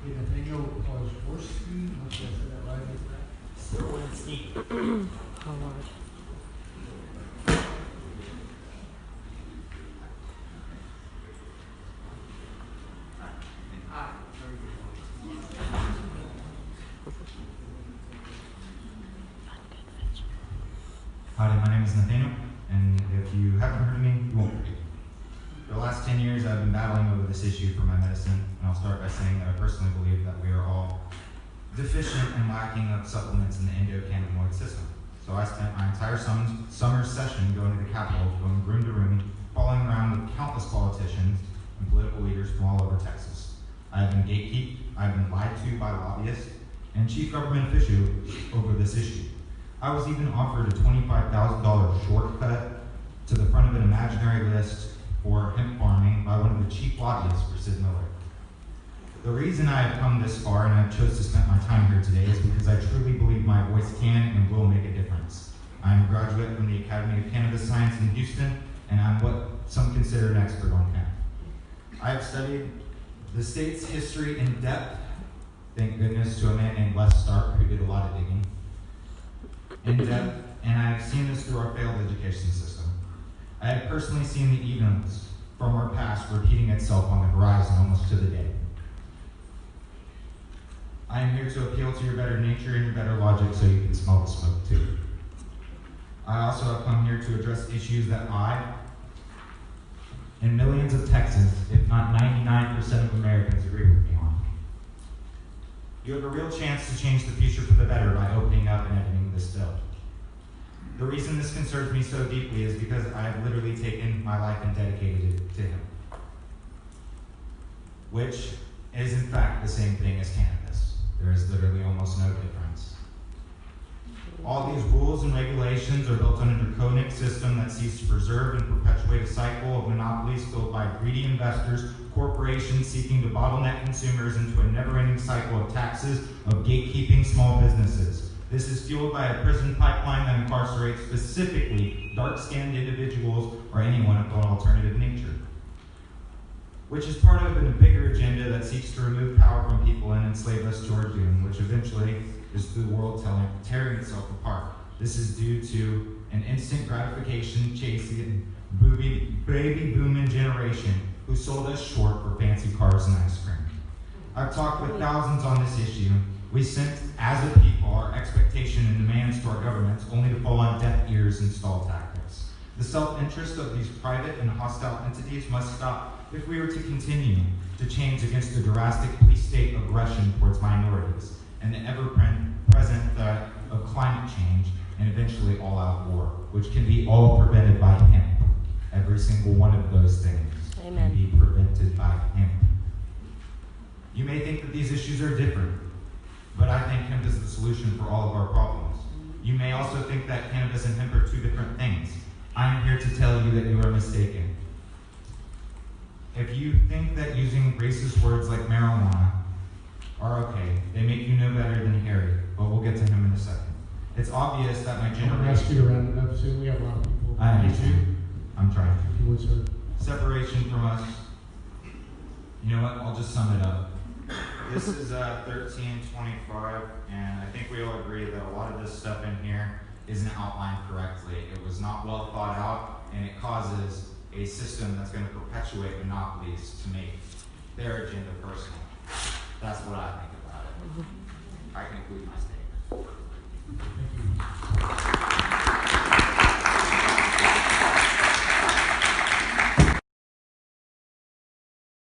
Okay, Nathaniel was Worski, not sure if I said that right. Oh, Lord. Howdy, my name is Nathaniel, and if you haven't heard of me, you won't forget. For the last 10 years, I've been battling over this issue for my medicine, and I'll start by saying that I personally believe that we are all deficient and lacking of supplements in the endocannabinoid system. So I spent my entire summer session going to the Capitol, going room to room, following around with countless politicians and political leaders from all over Texas. I have been gatekeeped, I have been lied to by lobbyists and chief government officials over this issue. I was even offered a $25,000 shortcut to the front of an imaginary list for hemp farming by one of the chief lobbyists for Sid Miller. The reason I have come this far and I chose to spend my time here today is because I truly believe my voice can and will make a difference. I am a graduate from the Academy of Cannabis Science in Houston, and I'm what some consider an expert on hemp. I have studied the state's history in depth, thank goodness to a man named Les Stark who did a lot of digging, in depth, and I have seen this through our failed education system. I have personally seen the events from our past repeating itself on the horizon almost to the day. I am here to appeal to your better nature and your better logic so you can smell the smoke too. I also have come here to address issues that I and millions of Texans, if not 99% of Americans, agree with me on. You have a real chance to change the future for the better by opening up and editing this bill. The reason this concerns me so deeply is because I have literally taken my life and dedicated it to him, which is in fact the same thing as cannabis. There is literally almost no difference. All these rules and regulations are built on a draconic system that seeks to preserve and perpetuate a cycle of monopolies filled by greedy investors, corporations seeking to bottleneck consumers into a never-ending cycle of taxes, of gatekeeping small businesses. This is fueled by a prison pipeline that incarcerates specifically dark-skinned individuals or anyone of an alternative nature, which is part of a bigger agenda that seeks to remove power from people and enslave us to our doom, which eventually is the world tearing itself apart. This is due to an instant gratification chasing baby booming generation who sold us short for fancy cars and ice cream. I've talked with thousands on this issue. We sent, as a people, our expectation and demands to our governments only to fall on deaf ears and stall tactics. The self-interest of these private and hostile entities must stop if we are to continue to change against the drastic police state aggression towards minorities and the ever-present threat of climate change and eventually all-out war, which can be all prevented by hemp. Every single one of those things can be prevented by hemp. You may think that these issues are different, but I think hemp is the solution for all of our problems. You may also think that cannabis and hemp are two different things. I am here to tell you that you are mistaken. If you think that using racist words like marijuana are okay, they make you no better than Harry, but we'll get to him in a second. It's obvious that my generation... I'm going to ask you to round it up soon. We have a lot of people. I understand. I'm trying to. If you would, sir. Separation from us. You know what? I'll just sum it up. This is 1325, and I think we all agree that a lot of this stuff in here isn't outlined correctly. It was not well thought out, and it causes a system that's going to perpetuate monopolies to make their agenda personal. That's what I think about it. I conclude my statement. Thank you.